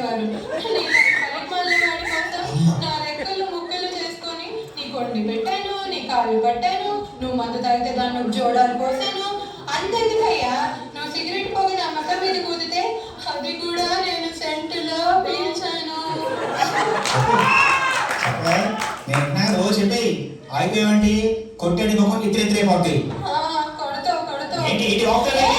చేసేవారు. పనికిమాలిన వాడి కోసం నా రెక్కలు ముక్కలు చేసుకొని నీ కొండి పెట్టాను, నీ కాళ్ళు పట్టాను, నువ్వు మందు తాగితే దాన్ని జోడాలు పోసాను. అంతెందుకయ్యా, నువ్వు సిగరెట్ పొగ నా మక్క మీద కూదితే అది కూడా నేను సెంటులో పీల్చాను. నేను రోజు చెప్పి ఆగిపోయావంటి కొట్టేది మొహం ఇద్దరు పోతాయి. కొడతావు కొడతావు. ఏంటి ఏంటి పోతాయి?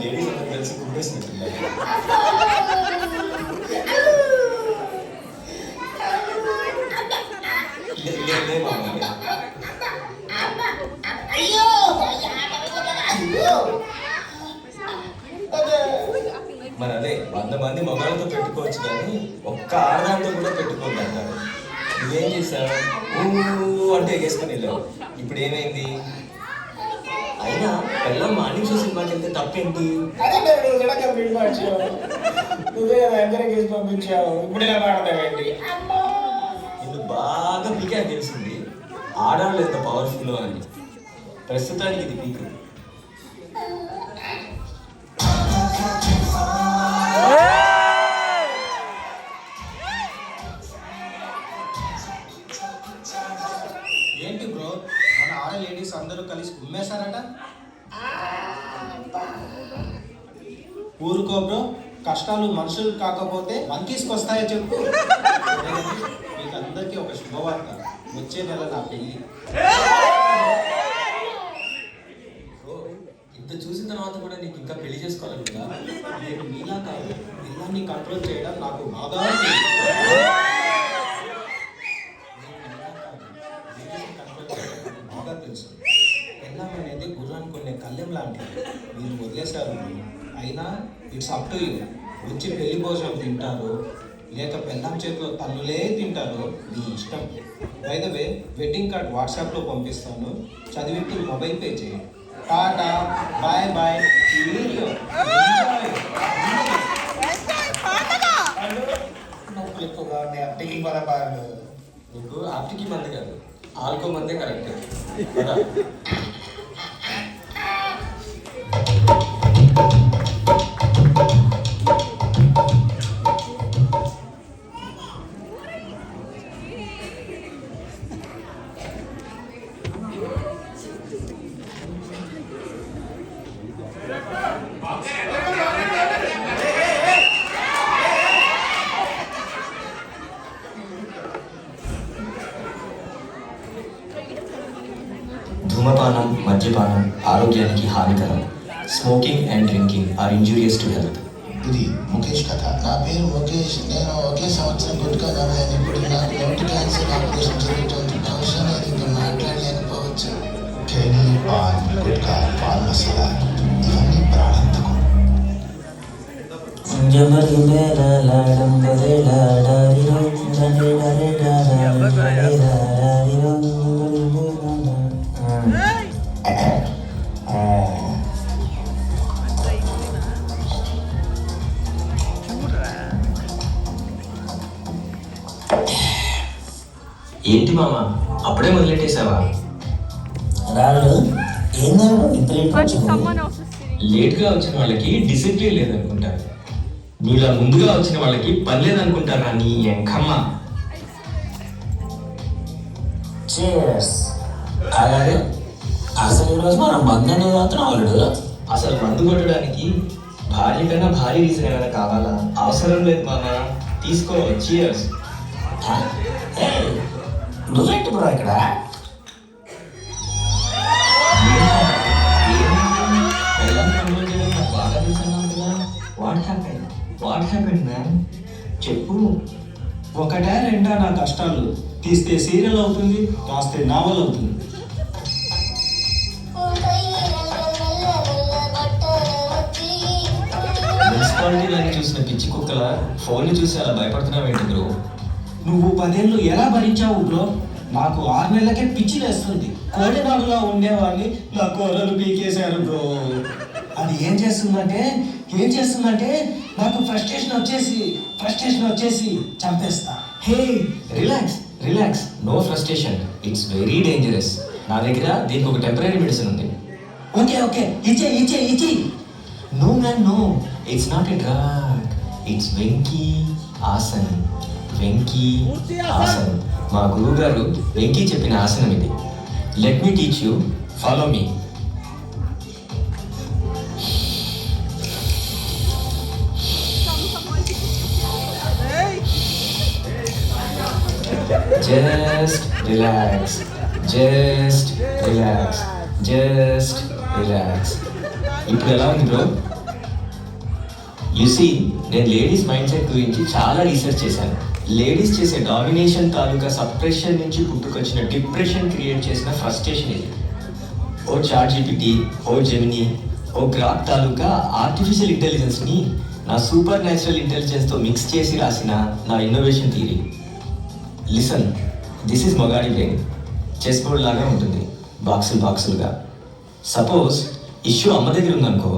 లేడీస్ అందరూ కలిసి కుట్టేసినట్టున్నారు. మరి అదే 100 మంది మగవాళ్ళతో పెట్టుకోవచ్చు కానీ ఒక్క ఆడదాంతో కూడా పెట్టుకోండి అంటారు. నువ్వేం చేశావు? అంటే ఎగేసుకొని వెళ్ళావు. ఇప్పుడు ఏమైంది? అయినా పిల్లలు మార్నింగ్ షో సినిమాకి వెళ్తే తప్పేంటి? నిన్ను బాగా పీకా తెలిసింది ఆడవాళ్ళు ఎంత పవర్ఫుల్ అని. ప్రస్తుతానికి ఇది పీక్. ఏంటి బ్రో, మన ఆడ లేడీస్ అందరూ కలిసి ఉమ్మేశారట? ఊరుకో బ్రో, కష్టాలు మనుషులు కాకపోతే మంకీస్కి వస్తాయో చెప్పు. మీకు అందరికీ ఒక శుభవార్త, వచ్చే నెల నా పెళ్ళి. ఇంత చూసిన తర్వాత కూడా నీకు ఇంకా పెళ్లి చేసుకోవాలనుకుందా? నేను మీలా కాదు, పిల్లల్ని కంట్రోల్ చేయడం నాకు బాగా బాగా తెలుసు. పెళ్ళం అనేది గుర్రాన్ని కొనే కళ్ళెం లాంటిది. మీరు వదిలేశారు, అయినా ఇట్స్ అప్ టు యూ. వచ్చి పెళ్లి భోజనం తింటారు, లేక పెళ్ళం చేతిలో తల్లులే తింటారు, మీ ఇష్టం. By the way, wedding card వాట్సాప్లో పంపిస్తాను, చదివింటూ మొబైల్ పే చేయండి. టాటా, బాయ్ బాయ్, నొప్పులు ఎక్కువగా ఉన్నాయి, అప్పటికి బలపాలు. నీకు ఆప్టికి మంది కాదు, ఆల్కో మందే కరెక్ట్. ధూమపానం, మద్యపానం ఆరోగ్యానికి హానికరం. Smoking and drinking are injurious to health. ఇది ముఖేష్ కథ. నా పేరు ముఖేష్. నేను ఒకే సంవత్సరం గుట్కా నమ్మాను. ఇప్పుడు నాకు నోటి క్యాన్సర్ ఆపరేషన్ జరుగుతుంది. బహుశా నేను ఇంకా మాట్లాడలేకపోవచ్చు. కేనీ, పాన్, గుట్కా, పాన్ మసాలా ఇవన్నీ ప్రాణాంతకం. ఏంటి మామ, అప్పుడే మొదలెట్టేసావా? లేట్గా వచ్చిన వాళ్ళకి డిసిప్లిన్ లేదనుకుంటారు. నీలా ముందుగా వచ్చిన వాళ్ళకి పని లేదనుకుంటారా నీ ఎంకమ్మ. అసలు ఈరోజు మనం మందని ఆల్రెడీ. అసలు మందు కొట్టడానికి భార్య కన్నా భారీ రీజన్ ఏమైనా కావాలా? అవసరం లేదు మామ, తీసుకో. చీయర్స్. నువ్వేంటి బ్రో ఇక్కడ? చెప్పు. ఒకటే రెండా నా కష్టాలు? తీస్తే సీరియల్ అవుతుంది, కాస్తే నావల్ అవుతుంది. మున్సిపాలిటీలని చూసిన పిచ్చి కుక్కల ఫోన్ని చూసి అలా భయపడుతున్నావు ఏంటి బ్రో? నువ్వు 10 ఏళ్ళు ఎలా భరించావు బ్రో? నాకు 6 నెలలకే పిచ్చి వేస్తుంది. కోడినాగులా ఉండేవాడిని నా కూరలు పీకేశారు బ్రో. అది ఏం చేస్తుందంటే నాకు ఫ్రస్ట్రేషన్ వచ్చేసి చంపేస్తా. Hey relax no frustration, it's very dangerous. నా దగ్గర దీనికి ఒక టెంపరీ మెడిసిన్ ఉంది. ఓకే ఇచ్చే. No man no, it's not a drug, it's Venky ఆసన్. మా గురువు గారు వెంకీ చెప్పిన ఆసనం ఇది. Let me teach you, follow me. Just relax. ఇప్పుడు ఎలా ఉంది బ్రో? యూసీ, నేను లేడీస్ మైండ్ సెట్ గురించి చాలా రీసెర్చ్ చేశాను. లేడీస్ చేసే డామినేషన్ తాలూకా సప్రెషన్ నుంచి పుట్టుకొచ్చిన డిప్రెషన్ క్రియేట్ చేసిన ఫ్రస్ట్రేషన్ ఇది. ఓ చాట్ జీపీటీ, ఓ జెమినీ, ఓ గ్రాక్ తాలూకా ఆర్టిఫిషియల్ ఇంటెలిజెన్స్ని నా సూపర్ న్యాచురల్ ఇంటెలిజెన్స్తో మిక్స్ చేసి రాసిన నా innovation theory. Listen, this is మొగాడి బ్రెయిన్. చెస్ బోర్డ్ లాగా ఉంటుంది, బాక్సులుగా. సపోజ్ ఇష్యూ అమ్మ దగ్గర ఉందనుకో,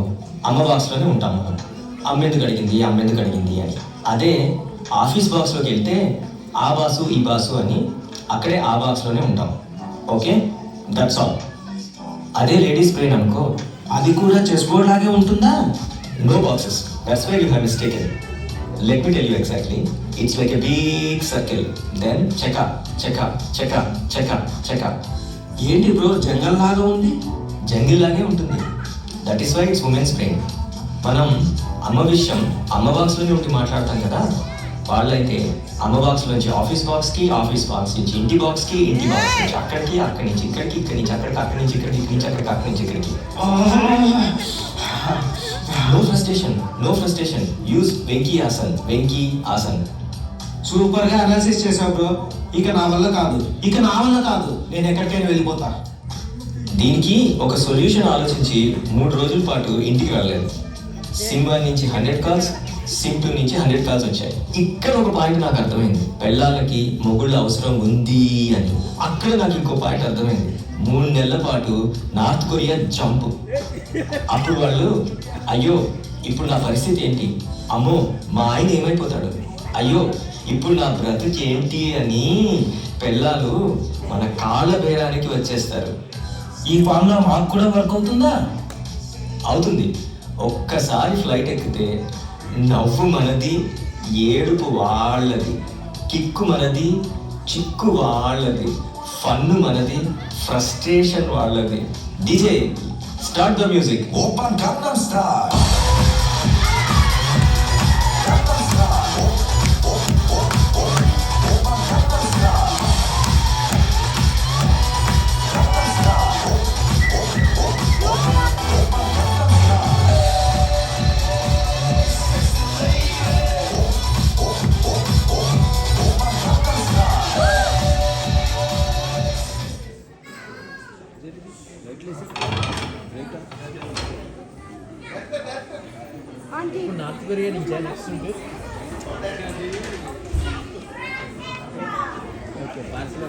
అమ్మ బాక్స్లోనే ఉంటాం మనం. అమ్మ ఎందుకు అడిగింది అని. అదే ఆఫీస్ బాక్స్లోకి వెళ్తే ఆ బాసు ఈ బాసు అని అక్కడే ఆ బాక్స్లోనే ఉంటాం. Okay, that's all. అదే లేడీస్ బ్రెయిన్ అనుకో, అది కూడా చెస్ బోర్డ్ లాగే ఉంటుందా? No boxes, that's why you have mistaken. Let me tell you exactly. It's like a big circle. Then check up. ఏంటి బ్రో, జంగల్ లాగా ఉంది? జంగిల్ లాగే ఉంటుంది. That is why it's women's brain. మనం అమ్మ విషయం అమ్మ బాక్స్లోనే ఉండి మాట్లాడతాం కదా. వాళ్ళైతే అమ్మ బాక్స్లోంచి ఆఫీస్ బాక్స్కి, ఆఫీస్ బాక్స్ నుంచి ఇంటి బాక్స్కి, ఇంటి బాక్స్ నుంచి అక్కడికి, అక్కడి నుంచి ఇక్కడికి, ఇక్కడి నుంచి అక్కడికి, అక్కడి నుంచి ఇక్కడికి, ఇక్కడి నుంచి అక్కడికి, అక్కడి నుంచి ఇక్కడికి. No frustration. Use వెంకీ ఆసన్. సూపర్ గా అనాలిసిస్ చేసావు బ్రో. ఇక నా వల్ల కాదు, నేను ఎక్కడికైనా వెళ్ళిపోతా. దీనికి ఒక సొల్యూషన్ ఆలోచించి 3 రోజుల పాటు ఇంటికి వెళ్ళలేదు. సిమ్ 1 నుంచి 100 కాల్స్, సిమ్ 2 నుంచి 100 కాల్స్ వచ్చాయి. ఇక్కడ ఒక పాయింట్ నాకు అర్థమైంది, పెళ్ళాలకి మొగుళ్ళ అవసరం ఉంది అని. అక్కడ నాకు ఇంకో పాయింట్ అర్థమైంది, 3 నెలల పాటు నార్త్ కొరియా జంప్. అప్పుడు వాళ్ళు, అయ్యో ఇప్పుడు నా పరిస్థితి ఏంటి, అమ్మో మా ఆయన ఏమైపోతాడు, అయ్యో ఇప్పుడు నా బ్రతుకు ఏంటి అని పెళ్ళాలు మన కాళ్ళ బేరానికి వచ్చేస్తారు. ఈ ఫార్ములా మాకు కూడా వర్క్ అవుతుందా? అవుతుంది. ఒక్కసారి ఫ్లైట్ ఎక్కితే నవ్వు మనది, ఏడుపు వాళ్ళది, కిక్కు మనది, చిక్కు వాళ్ళది, ఫన్ను మనది, ఫ్రస్ట్రేషన్ వాళ్ళది. DJ, start the music. Open Gangam style. North Korea నుంచి నెక్స్ట్ ఓకే పార్సల్